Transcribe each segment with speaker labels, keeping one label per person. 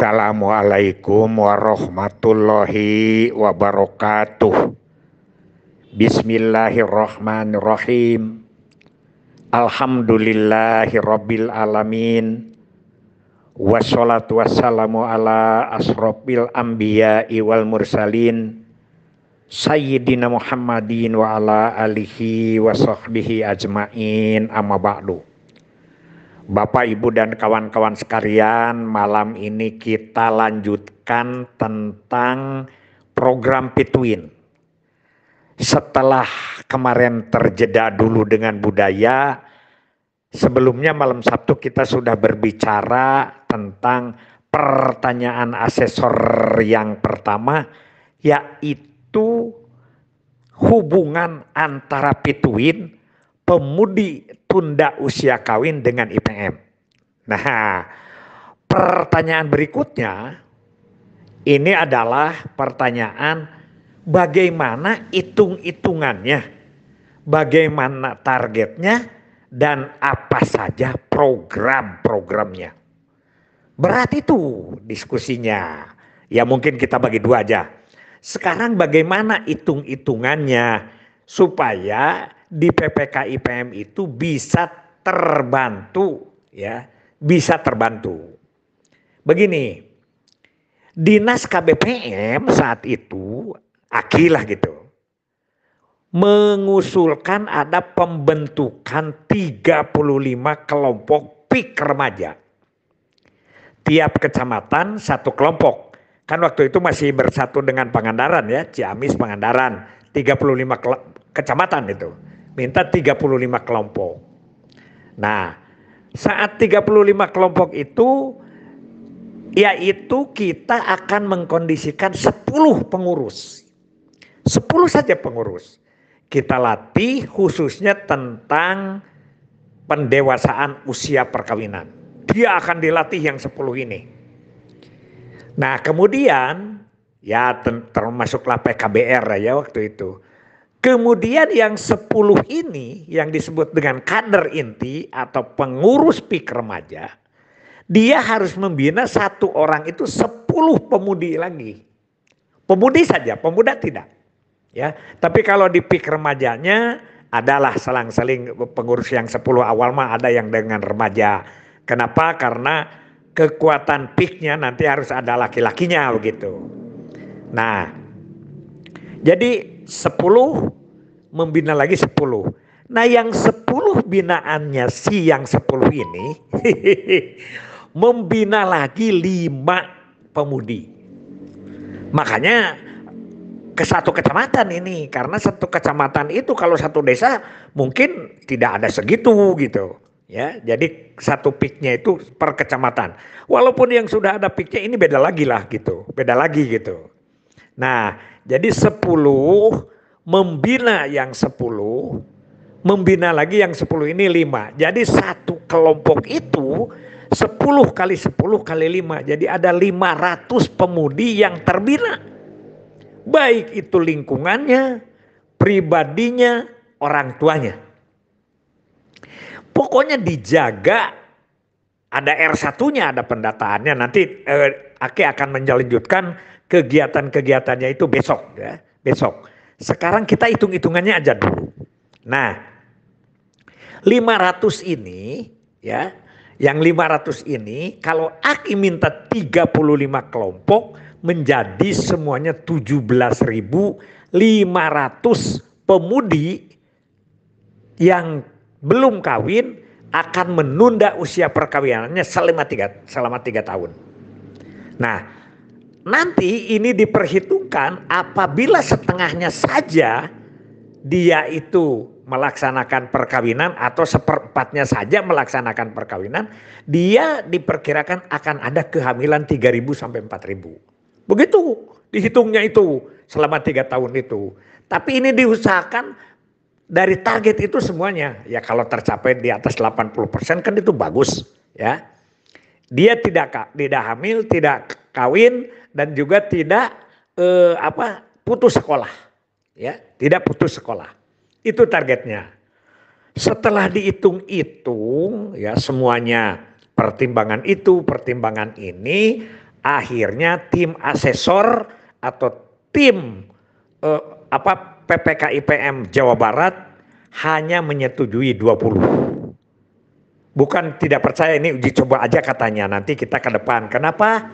Speaker 1: Assalamualaikum warahmatullahi wabarakatuh. Bismillahirrahmanirrahim. Alhamdulillahirabbil alamin. Wassalatu wassalamu ala asrofil anbiya'i wal mursalin Sayyidina Muhammadin wa ala alihi wa sahbihi ajmain, amma ba'du. Bapak, Ibu, dan kawan-kawan sekalian, malam ini kita lanjutkan tentang program Pitwin. Setelah kemarin terjeda dulu dengan budaya, sebelumnya malam Sabtu kita sudah berbicara tentang pertanyaan asesor yang pertama, yaitu hubungan antara Pitwin, pemudi tunda usia kawin, dengan IPM. Nah, pertanyaan berikutnya ini adalah pertanyaan bagaimana hitung-hitungannya, bagaimana targetnya, dan apa saja program-programnya. Berat itu diskusinya. Ya mungkin kita bagi dua aja. Sekarang bagaimana hitung-hitungannya supaya di PPK IPM itu bisa terbantu, ya, bisa terbantu. Begini, Dinas KBPM saat itu, Akilah gitu, mengusulkan ada pembentukan 35 kelompok PIK remaja. Tiap kecamatan satu kelompok. Kan waktu itu masih bersatu dengan Pangandaran, ya, Ciamis, Pangandaran, 35 kecamatan itu. Minta 35 kelompok. Nah, saat 35 kelompok itu, yaitu kita akan mengkondisikan 10 pengurus. 10 saja pengurus. Kita latih khususnya tentang pendewasaan usia perkawinan. Dia akan dilatih yang 10 ini. Nah, kemudian ya termasuklah PKBR ya waktu itu. Kemudian yang 10 ini yang disebut dengan kader inti atau pengurus PIK remaja, dia harus membina satu orang itu 10 pemudi lagi. Pemudi saja, pemuda tidak. Ya, tapi kalau di PIK remajanya adalah selang-seling pengurus yang 10 awal mah ada yang dengan remaja. Kenapa? Karena kekuatan PIK-nya nanti harus ada laki-lakinya begitu. Nah, jadi 10 membina lagi 10. Nah, yang 10 binaannya si yang 10 ini membina lagi 5 pemudi. Makanya ke satu kecamatan ini, karena satu kecamatan itu kalau satu desa mungkin tidak ada segitu gitu. Ya, jadi satu PIK-nya itu per kecamatan. Walaupun yang sudah ada PIK-nya ini beda lagi lah gitu, beda lagi gitu. Nah, jadi 10 membina yang 10, membina lagi yang 10 ini 5. Jadi satu kelompok itu 10 kali 10 kali 5. Jadi ada 500 pemudi yang terbina. Baik itu lingkungannya, pribadinya, orang tuanya. Pokoknya dijaga, ada R1-nya, ada pendataannya. Nanti Aki akan melanjutkan kegiatan-kegiatannya itu besok, ya, besok. Sekarang kita hitung-hitungannya aja dulu. Nah, 500 ini, ya, yang 500 ini kalau Aki minta 35 kelompok menjadi semuanya 17.500 pemudi yang belum kawin akan menunda usia perkawinannya selama 3 tahun. Nah, nanti ini diperhitungkan apabila setengahnya saja dia itu melaksanakan perkawinan atau seperempatnya saja melaksanakan perkawinan, dia diperkirakan akan ada kehamilan 3.000 sampai 4.000. Begitu dihitungnya itu selama 3 tahun itu. Tapi ini diusahakan dari target itu semuanya. Ya kalau tercapai di atas 80% kan itu bagus, ya. Dia tidak hamil, tidak kawin, dan juga tidak putus sekolah, ya, tidak putus sekolah. Itu targetnya. Setelah dihitung-hitung, ya, semuanya pertimbangan itu, pertimbangan ini, Akhirnya tim asesor atau tim PPK IPM Jawa Barat hanya menyetujui 20. Bukan tidak percaya, ini uji coba aja katanya, nanti kita ke depan. Kenapa?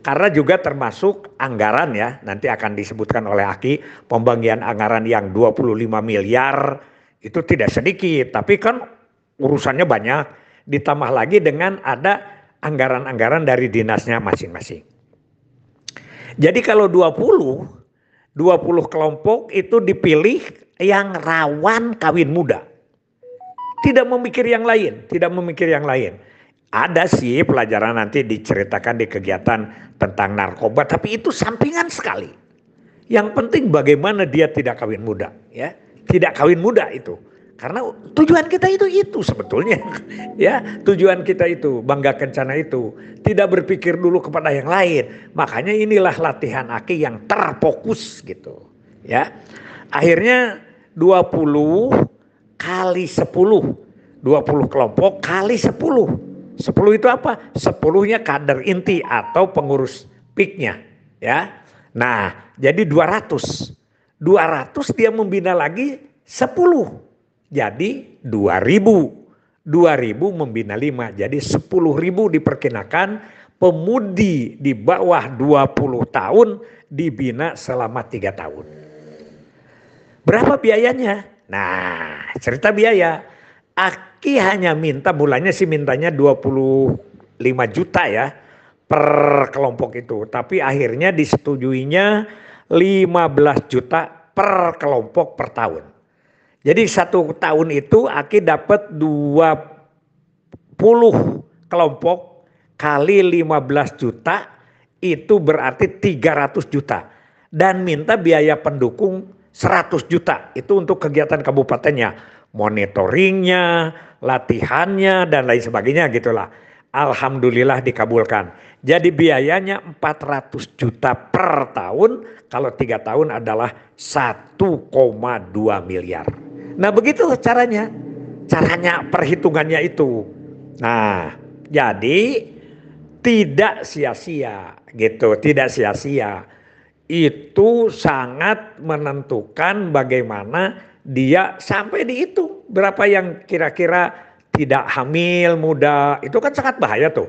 Speaker 1: Karena juga termasuk anggaran ya, nanti akan disebutkan oleh Aki, pembagian anggaran yang 25 miliar itu tidak sedikit, tapi kan urusannya banyak, ditambah lagi dengan ada anggaran-anggaran dari dinasnya masing-masing. Jadi kalau 20 kelompok itu dipilih yang rawan kawin muda. Tidak memikir yang lain. Ada sih pelajaran nanti diceritakan di kegiatan tentang narkoba, tapi itu sampingan sekali. Yang penting bagaimana dia tidak kawin muda, ya. Tidak kawin muda itu. Karena tujuan kita itu sebetulnya. Ya, tujuan kita itu, Bangga Kencana itu. Tidak berpikir dulu kepada yang lain. Makanya inilah latihan Aki yang terfokus gitu. Ya. Akhirnya 20 kali 10. 20 kelompok kali 10. 10 itu apa? 10-nya kader inti atau pengurus PIK-nya, ya. Nah, jadi 200. 200 dia membina lagi 10. Jadi 2000. 2000 membina 5. Jadi 10.000 diperkirakan pemudi di bawah 20 tahun dibina selama 3 tahun. Berapa biayanya? Nah, cerita biaya. Aki hanya minta, bulannya sih mintanya 25 juta ya per kelompok itu. Tapi akhirnya disetujuinya 15 juta per kelompok per tahun. Jadi 1 tahun itu Aki dapat 20 kelompok kali 15 juta, itu berarti 300 juta. Dan minta biaya pendukung 100 juta, itu untuk kegiatan kabupatennya. Monitoringnya, latihannya, dan lain sebagainya gitulah. Alhamdulillah dikabulkan. Jadi biayanya 400 juta per tahun, kalau 3 tahun adalah 1,2 miliar. Nah begitu caranya perhitungannya itu. Nah jadi tidak sia-sia gitu, tidak sia-sia. Itu sangat menentukan bagaimana dia sampai dihitung berapa yang kira-kira tidak hamil muda, itu kan sangat bahaya tuh.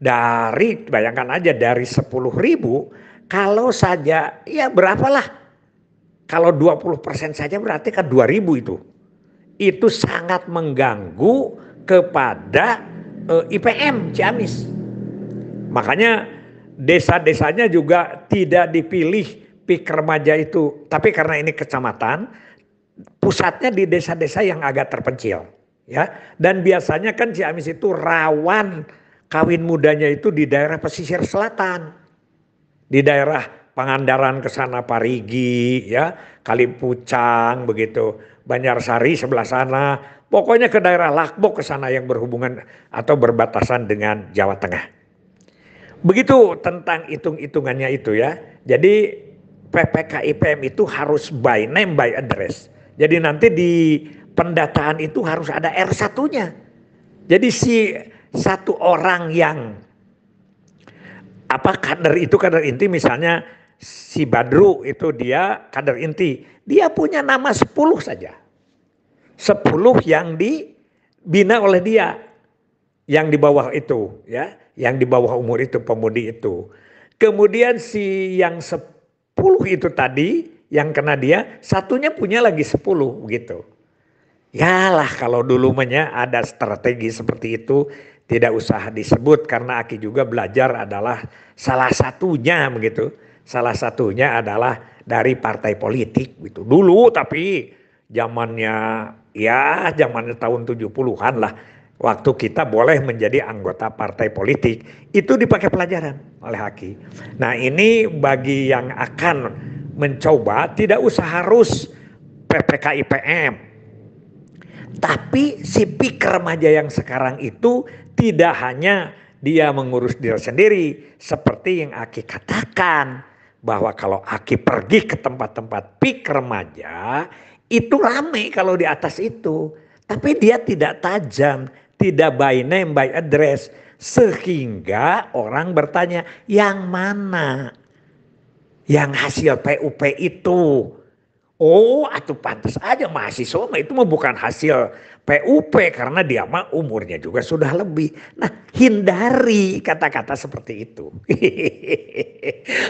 Speaker 1: Dari bayangkan aja dari 10.000 kalau saja ya berapalah, kalau 20% saja berarti kan 2.000 itu. Itu sangat mengganggu kepada IPM Ciamis. Makanya desa-desanya juga tidak dipilih PIK remaja itu, tapi karena ini kecamatan, pusatnya di desa-desa yang agak terpencil, ya. Dan biasanya kan Ciamis itu rawan kawin mudanya itu di daerah pesisir selatan, di daerah Pangandaran ke sana, Parigi, ya, Kalipucang begitu, Banjarsari sebelah sana, pokoknya ke daerah Lakbok ke sana yang berhubungan atau berbatasan dengan Jawa Tengah. Begitu tentang hitung-hitungannya itu ya. Jadi PPK IPM itu harus by name by address. Jadi nanti di pendataan itu harus ada R1-nya. Jadi si satu orang yang kader itu, kader inti, misalnya si Badru itu dia kader inti, dia punya nama 10 saja. 10 yang dibina oleh dia, yang di bawah itu ya, yang di bawah umur itu, pemudi itu. Kemudian si yang 10 itu tadi yang kena dia, satunya punya lagi 10 gitu. Yalah kalau dulu ada strategi seperti itu, tidak usah disebut karena Aki juga belajar adalah salah satunya begitu. Salah satunya adalah dari partai politik gitu. Dulu tapi zamannya tahun 70-an lah. Waktu kita boleh menjadi anggota partai politik, itu dipakai pelajaran oleh Aki. Nah ini bagi yang akan mencoba, tidak usah harus PPK IPM. Tapi si PIK remaja yang sekarang itu tidak hanya dia mengurus diri sendiri. Seperti yang Aki katakan, bahwa kalau Aki pergi ke tempat-tempat PIK remaja, itu ramai kalau di atas itu. Tapi dia tidak tajam, tidak by name by address. Sehingga orang bertanya, yang mana? Yang hasil PUP itu. Oh, atuh pantas aja mahasiswa mah itu mah bukan hasil PUP karena dia mah umurnya juga sudah lebih. Nah, hindari kata-kata seperti itu.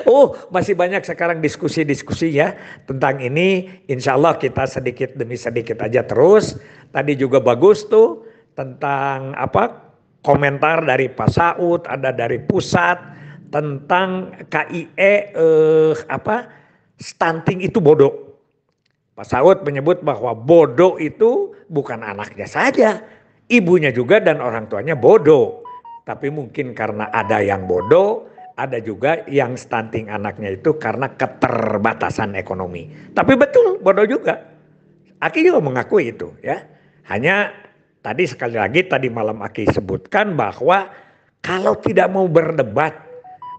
Speaker 1: Oh, masih banyak sekarang diskusi-diskusi ya tentang ini. Insya Allah kita sedikit demi sedikit aja terus. Tadi juga bagus tuh tentang apa komentar dari Pak Saud, ada dari pusat tentang KIE stunting itu bodoh. Pak Saud menyebut bahwa bodoh itu bukan anaknya saja, ibunya juga dan orang tuanya bodoh. Tapi mungkin karena ada yang bodoh, ada juga yang stunting anaknya itu karena keterbatasan ekonomi. Tapi betul bodoh juga. Aki juga mengakui itu ya. Hanya tadi sekali lagi tadi malam Aki sebutkan bahwa kalau tidak mau berdebat,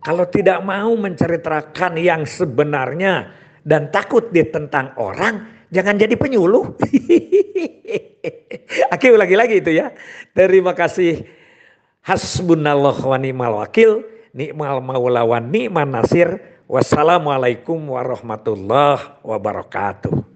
Speaker 1: kalau tidak mau menceritakan yang sebenarnya dan takut ditentang orang, jangan jadi penyuluh. Aki ulangi lagi itu ya. Terima kasih. Hasbunallah wa ni'mal wakil, ni'mal maula wa ni'man nasir. Wassalamualaikum warahmatullahi wabarakatuh.